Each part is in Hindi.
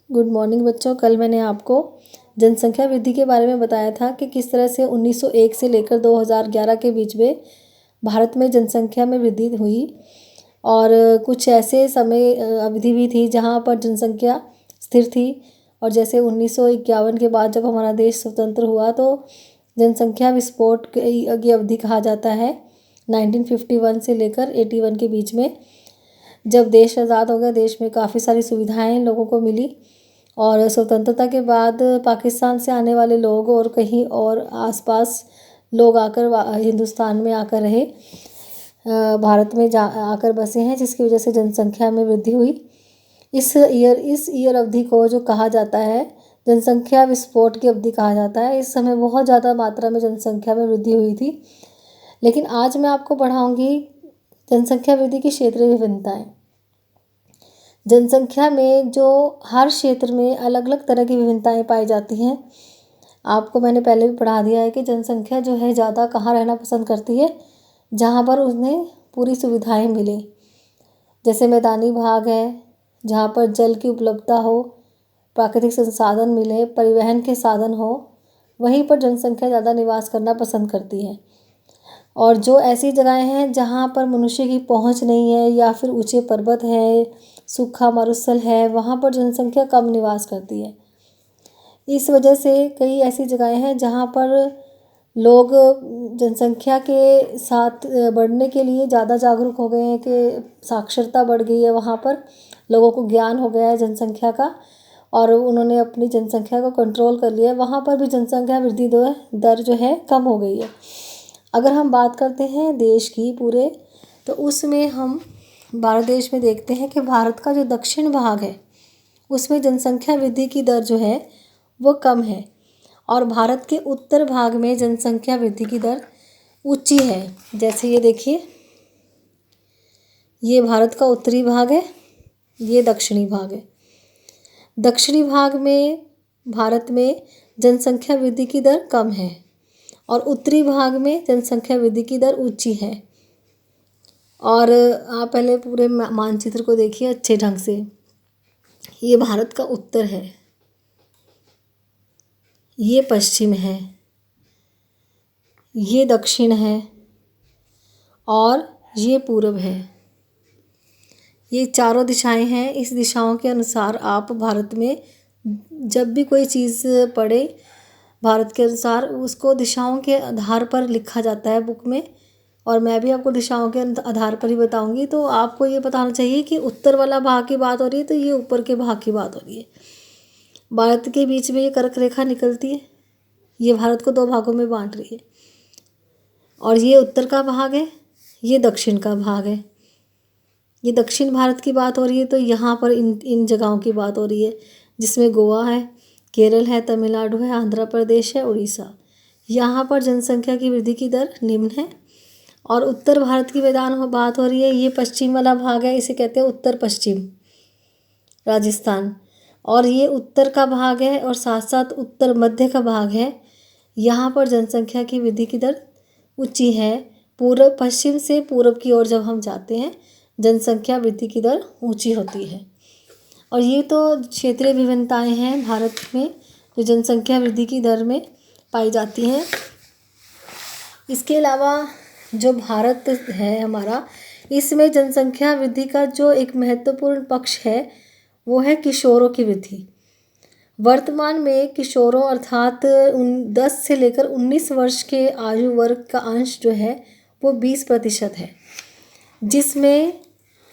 गुड मॉर्निंग बच्चों। कल मैंने आपको जनसंख्या वृद्धि के बारे में बताया था कि किस तरह से 1901 से लेकर 2011 के बीच में भारत में जनसंख्या में वृद्धि हुई और कुछ ऐसे समय अवधि भी थी जहाँ पर जनसंख्या स्थिर थी। और जैसे 1951 के बाद जब हमारा देश स्वतंत्र हुआ तो जनसंख्या विस्फोट की अवधि कहा जाता है 1951 से लेकर 81 के बीच में। जब देश आज़ाद हो गया, देश में काफ़ी सारी सुविधाएं लोगों को मिली और स्वतंत्रता के बाद पाकिस्तान से आने वाले लोग और कहीं और आसपास लोग आकर हिंदुस्तान में आकर रहे, भारत में आकर बसे हैं, जिसकी वजह से जनसंख्या में वृद्धि हुई। इस ईयर अवधि को जो कहा जाता है जनसंख्या विस्फोट की अवधि कहा जाता है। इस समय बहुत ज़्यादा मात्रा में जनसंख्या में वृद्धि हुई थी। लेकिन आज मैं आपको पढ़ाऊँगी जनसंख्या वृद्धि की क्षेत्रीय विभिन्नताएँ। जनसंख्या में जो हर क्षेत्र में अलग अलग तरह की विभिन्नताएं पाई जाती हैं। आपको मैंने पहले भी पढ़ा दिया है कि जनसंख्या जो है ज़्यादा कहाँ रहना पसंद करती है, जहाँ पर उन्हें पूरी सुविधाएं मिले। जैसे मैदानी भाग है जहाँ पर जल की उपलब्धता हो, प्राकृतिक संसाधन मिले, परिवहन के साधन हो, वहीं पर जनसंख्या ज़्यादा निवास करना पसंद करती है। और जो ऐसी जगहें हैं जहाँ पर मनुष्य की पहुँच नहीं है या फिर ऊंचे पर्वत है, सूखा मरुस्थल है, वहाँ पर जनसंख्या कम निवास करती है। इस वजह से कई ऐसी जगहें हैं जहाँ पर लोग जनसंख्या के साथ बढ़ने के लिए ज़्यादा जागरूक हो गए हैं कि साक्षरता बढ़ गई है, वहाँ पर लोगों को ज्ञान हो गया है जनसंख्या का और उन्होंने अपनी जनसंख्या को कंट्रोल कर लिया है। वहाँ पर भी जनसंख्या वृद्धि दर जो है कम हो गई है। अगर हम बात करते हैं देश की पूरे, तो उसमें हम भारत देश में देखते हैं कि भारत का जो दक्षिण भाग है उसमें जनसंख्या वृद्धि की दर जो है वो कम है और भारत के उत्तर भाग में जनसंख्या वृद्धि की दर ऊंची है। जैसे ये देखिए, ये भारत का उत्तरी भाग है, ये दक्षिणी भाग है। दक्षिणी भाग में भारत में जनसंख्या वृद्धि की दर कम है और उत्तरी भाग में जनसंख्या वृद्धि की दर ऊंची है। और आप पहले पूरे मानचित्र को देखिए अच्छे ढंग से। ये भारत का उत्तर है, ये पश्चिम है, ये दक्षिण है और ये पूरब है। ये चारों दिशाएं हैं। इस दिशाओं के अनुसार आप भारत में जब भी कोई चीज़ पढ़े, भारत के अनुसार उसको दिशाओं के आधार पर लिखा जाता है बुक में, और मैं भी आपको दिशाओं के आधार पर ही बताऊंगी। तो आपको ये बताना चाहिए कि उत्तर वाला भाग की बात हो रही है तो ये ऊपर के भाग की बात हो रही है। भारत के बीच में ये कर्क रेखा निकलती है, ये भारत को दो भागों में बांट रही है और ये उत्तर का भाग है, ये दक्षिण का भाग है। ये दक्षिण भारत की बात हो रही है तो यहाँ पर इन जगहों की बात हो रही है, जिसमें गोवा है, केरल है, तमिलनाडु है, आंध्र प्रदेश है, उड़ीसा। यहाँ पर जनसंख्या की वृद्धि की दर निम्न है। और उत्तर भारत की बात हो रही है, ये पश्चिम वाला भाग है, इसे कहते हैं उत्तर पश्चिम राजस्थान। और ये उत्तर का भाग है और साथ साथ उत्तर मध्य का भाग है। यहाँ पर जनसंख्या की वृद्धि की दर ऊंची है। पूर्व पश्चिम से पूर्व की ओर जब हम जाते हैं जनसंख्या वृद्धि की दर ऊंची होती है। और ये तो क्षेत्रीय विभिन्नताएं हैं भारत में जो जनसंख्या वृद्धि की दर में पाई जाती हैं। इसके अलावा जो भारत है हमारा, इसमें जनसंख्या वृद्धि का जो एक महत्वपूर्ण पक्ष है वो है किशोरों की वृद्धि। वर्तमान में किशोरों अर्थात 10 से लेकर 19 वर्ष के आयु वर्ग का अंश जो है वो 20% है, जिसमें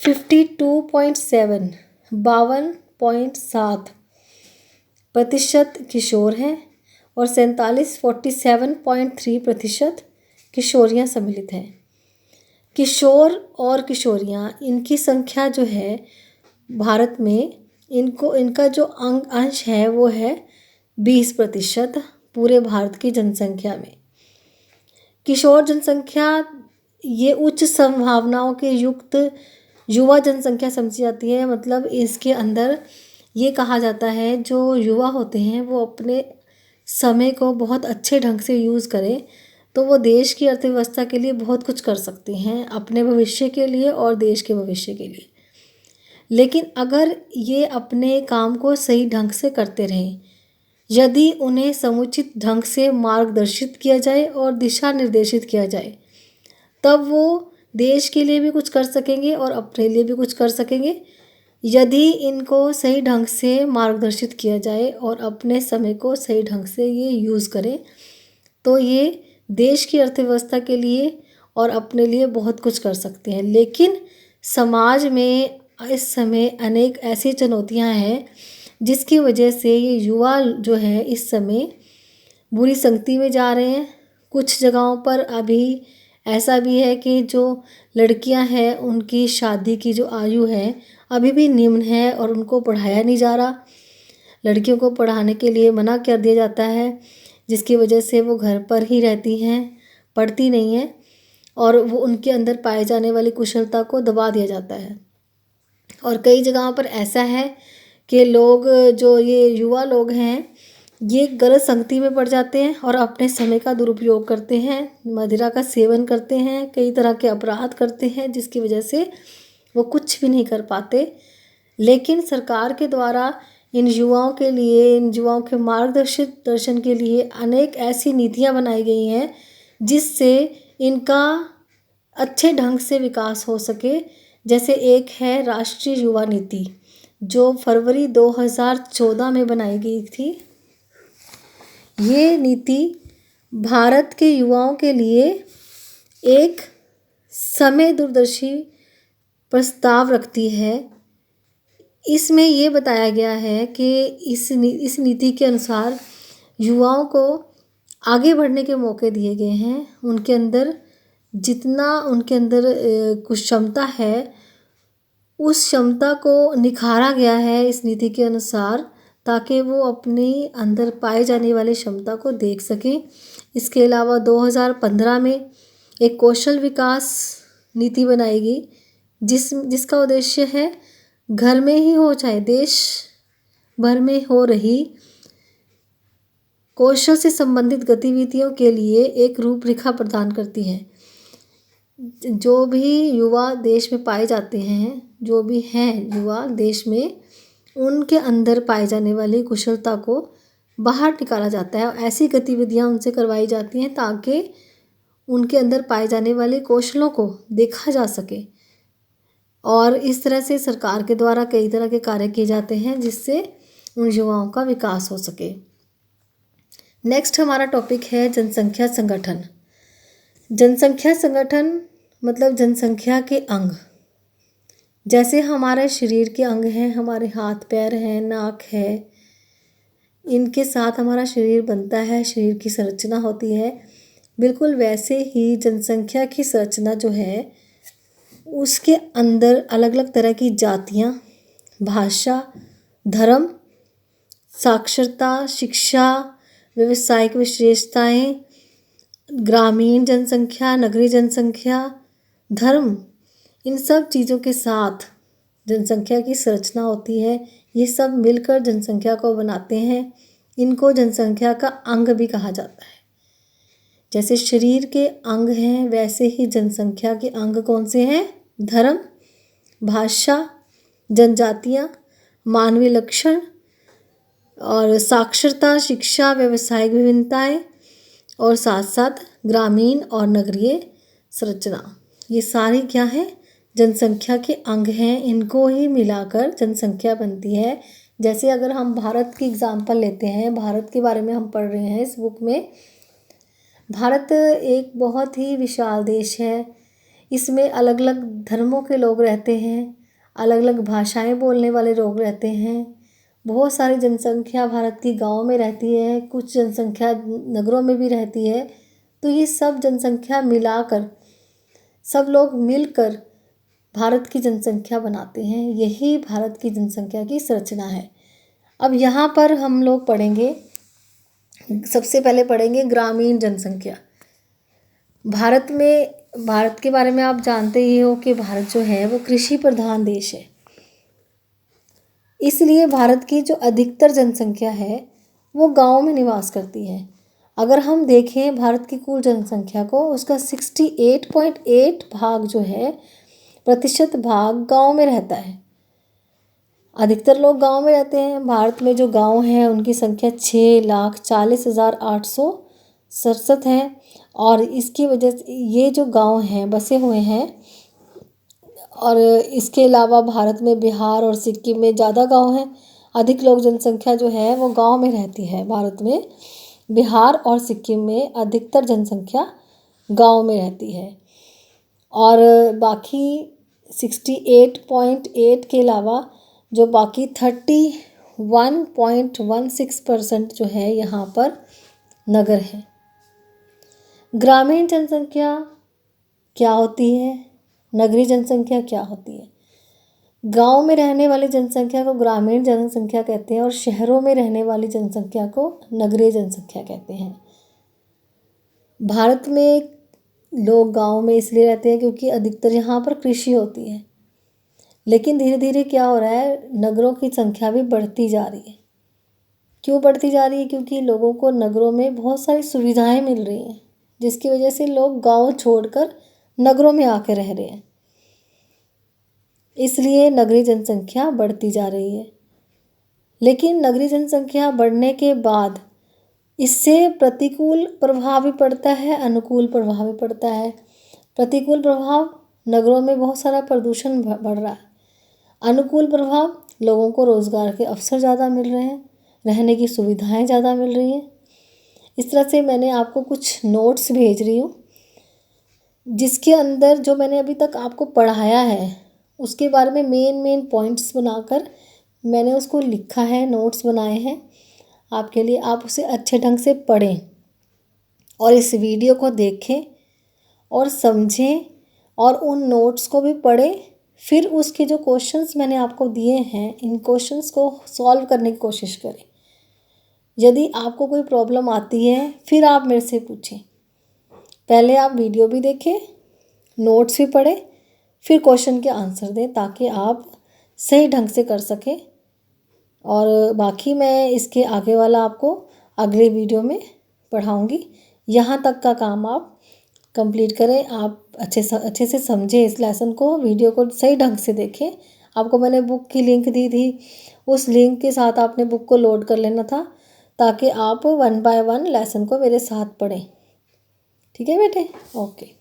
52.7 किशोर हैं और 47.3% किशोरियाँ सम्मिलित हैं। किशोर और किशोरियाँ, इनकी संख्या जो है भारत में, इनका जो अंश है वो है 20% पूरे भारत की जनसंख्या में। किशोर जनसंख्या ये उच्च संभावनाओं के युक्त युवा जनसंख्या समझी जाती है। मतलब इसके अंदर ये कहा जाता है जो युवा होते हैं वो अपने समय को बहुत अच्छे ढंग से यूज़ करें तो वो देश की अर्थव्यवस्था के लिए बहुत कुछ कर सकते हैं, अपने भविष्य के लिए और देश के भविष्य के लिए। लेकिन अगर ये अपने काम को सही ढंग से करते रहें, यदि उन्हें समुचित ढंग से मार्गदर्शित किया जाए और दिशा निर्देशित किया जाए, तब वो देश के लिए भी कुछ कर सकेंगे और अपने लिए भी कुछ कर सकेंगे। यदि इनको सही ढंग से मार्गदर्शित किया जाए और अपने समय को सही ढंग से ये यूज़ करें, तो ये देश की अर्थव्यवस्था के लिए और अपने लिए बहुत कुछ कर सकते हैं। लेकिन समाज में इस समय अनेक ऐसी चुनौतियां हैं जिसकी वजह से ये युवा जो है इस समय बुरी संगति में जा रहे हैं। कुछ जगहों पर अभी ऐसा भी है कि जो लड़कियां हैं उनकी शादी की जो आयु है अभी भी निम्न है और उनको पढ़ाया नहीं जा रहा। लड़कियों को पढ़ाने के लिए मना कर दिया जाता है, जिसकी वजह से वो घर पर ही रहती हैं, पढ़ती नहीं हैं और वो उनके अंदर पाए जाने वाली कुशलता को दबा दिया जाता है। और कई जगहों पर ऐसा है कि लोग जो ये युवा लोग हैं ये गलत संगति में पड़ जाते हैं और अपने समय का दुरुपयोग करते हैं, मदिरा का सेवन करते हैं, कई तरह के अपराध करते हैं, जिसकी वजह से वो कुछ भी नहीं कर पाते। लेकिन सरकार के द्वारा इन युवाओं के लिए, इन युवाओं के दर्शन के लिए अनेक ऐसी नीतियां बनाई गई हैं जिससे इनका अच्छे ढंग से विकास हो सके। जैसे एक है राष्ट्रीय युवा नीति, जो फरवरी 2014 में बनाई गई थी। ये नीति भारत के युवाओं के लिए एक समय दूरदर्शी प्रस्ताव रखती है। इसमें ये बताया गया है कि इस नीति के अनुसार युवाओं को आगे बढ़ने के मौके दिए गए हैं। उनके अंदर जितना उनके अंदर कुछ क्षमता है उस क्षमता को निखारा गया है इस नीति के अनुसार, ताकि वो अपने अंदर पाए जाने वाली क्षमता को देख सकें। इसके अलावा 2015 में एक कौशल विकास नीति बनाई गई जिसका उद्देश्य है घर में ही हो चाहे देश भर में हो रही कौशल से संबंधित गतिविधियों के लिए एक रूपरेखा प्रदान करती है। जो भी युवा देश में पाए जाते हैं, जो भी हैं युवा देश में, उनके अंदर पाए जाने वाली कुशलता को बाहर निकाला जाता है और ऐसी गतिविधियां उनसे करवाई जाती हैं ताकि उनके अंदर पाए जाने वाले कौशलों को देखा जा सके। और इस तरह से सरकार के द्वारा कई तरह के कार्य किए जाते हैं जिससे उन युवाओं का विकास हो सके। नेक्स्ट हमारा टॉपिक है जनसंख्या संगठन। जनसंख्या संगठन मतलब जनसंख्या के अंग। जैसे हमारे शरीर के अंग हैं, हमारे हाथ पैर हैं, नाक है, इनके साथ हमारा शरीर बनता है, शरीर की संरचना होती है। बिल्कुल वैसे ही जनसंख्या की संरचना जो है उसके अंदर अलग अलग तरह की जातियाँ, भाषा, धर्म, साक्षरता, शिक्षा, व्यावसायिक विशेषताएं, ग्रामीण जनसंख्या, नगरीय जनसंख्या, धर्म, इन सब चीज़ों के साथ जनसंख्या की संरचना होती है। ये सब मिलकर जनसंख्या को बनाते हैं। इनको जनसंख्या का अंग भी कहा जाता है। जैसे शरीर के अंग हैं वैसे ही जनसंख्या के अंग कौन से हैं? धर्म, भाषा, जनजातियाँ, मानवीय लक्षण और साक्षरता, शिक्षा, व्यावसायिक विभिन्नताएं और साथ साथ ग्रामीण और नगरीय संरचना। ये सारी क्या है? जनसंख्या के अंग हैं। इनको ही मिलाकर जनसंख्या बनती है। जैसे अगर हम भारत की एग्जाम्पल लेते हैं, भारत के बारे में हम पढ़ रहे हैं इस बुक में। भारत एक बहुत ही विशाल देश है। इसमें अलग अलग धर्मों के लोग रहते हैं, अलग अलग भाषाएं बोलने वाले लोग रहते हैं। बहुत सारी जनसंख्या भारत की गाँव में रहती है, कुछ जनसंख्या नगरों में भी रहती है। तो ये सब जनसंख्या मिलाकर, सब लोग मिलकर भारत की जनसंख्या बनाते हैं। यही भारत की जनसंख्या की संरचना है। अब यहाँ पर हम लोग पढ़ेंगे, सबसे पहले पढ़ेंगे ग्रामीण जनसंख्या। भारत के बारे में आप जानते ही हो कि भारत जो है वो कृषि प्रधान देश है। इसलिए भारत की जो अधिकतर जनसंख्या है वो गांव में निवास करती है। अगर हम देखें भारत की कुल जनसंख्या को, उसका 68.8 भाग जो है प्रतिशत भाग गांव में रहता है अधिकतर लोग गांव में रहते हैं। भारत में जो गांव हैं उनकी संख्या 6,40,867 है। और इसकी वजह से ये जो गांव हैं बसे हुए हैं। और इसके अलावा भारत में बिहार और सिक्किम में ज़्यादा गांव हैं। अधिक लोग जनसंख्या जो है वो गांव में रहती है। भारत में बिहार और सिक्किम में अधिकतर जनसंख्या गांव में रहती है। और बाकी 68.8 के अलावा जो बाकी 31.16% जो है यहाँ पर नगर है। ग्रामीण जनसंख्या क्या होती है, नगरीय जनसंख्या क्या होती है? गांव में रहने वाली जनसंख्या को ग्रामीण जनसंख्या कहते हैं और शहरों में रहने वाली जनसंख्या को नगरीय जनसंख्या कहते हैं। भारत में लोग गांव में इसलिए रहते हैं क्योंकि अधिकतर यहाँ पर कृषि होती है। लेकिन धीरे धीरे क्या हो रहा है, नगरों की संख्या भी बढ़ती जा रही है। क्यों बढ़ती जा रही है? क्योंकि लोगों को नगरों में बहुत सारी सुविधाएं मिल रही हैं, जिसकी वजह से लोग गांव छोड़कर नगरों में आके रह रहे हैं। इसलिए नगरीय जनसंख्या बढ़ती जा रही है। लेकिन नगरीय जनसंख्या बढ़ने के बाद इससे प्रतिकूल प्रभाव भी पड़ता है, अनुकूल प्रभाव भी पड़ता है। प्रतिकूल प्रभाव, नगरों में बहुत सारा प्रदूषण बढ़ रहा है। अनुकूल प्रभाव, लोगों को रोज़गार के अवसर ज़्यादा मिल रहे हैं, रहने की सुविधाएं ज़्यादा मिल रही हैं। इस तरह से मैंने आपको कुछ नोट्स भेज रही हूँ, जिसके अंदर जो मैंने अभी तक आपको पढ़ाया है उसके बारे में मेन पॉइंट्स बनाकर मैंने उसको लिखा है, नोट्स बनाए हैं आपके लिए। आप उसे अच्छे ढंग से पढ़ें और इस वीडियो को देखें और समझें और उन नोट्स को भी पढ़ें। फिर उसके जो क्वेश्चंस मैंने आपको दिए हैं, इन क्वेश्चंस को सॉल्व करने की कोशिश करें। यदि आपको कोई प्रॉब्लम आती है फिर आप मेरे से पूछें। पहले आप वीडियो भी देखें, नोट्स भी पढ़ें, फिर क्वेश्चन के आंसर दें ताकि आप सही ढंग से कर सकें। और बाकी मैं इसके आगे वाला आपको अगले वीडियो में पढ़ाऊँगी। यहाँ तक का काम आप कंप्लीट करें। आप अच्छे से समझें इस लेसन को, वीडियो को सही ढंग से देखें। आपको मैंने बुक की लिंक दी थी, उस लिंक के साथ आपने बुक को लोड कर लेना था ताकि आप 1 बाय 1 लेसन को मेरे साथ पढ़ें। ठीक है बेटे? ओके।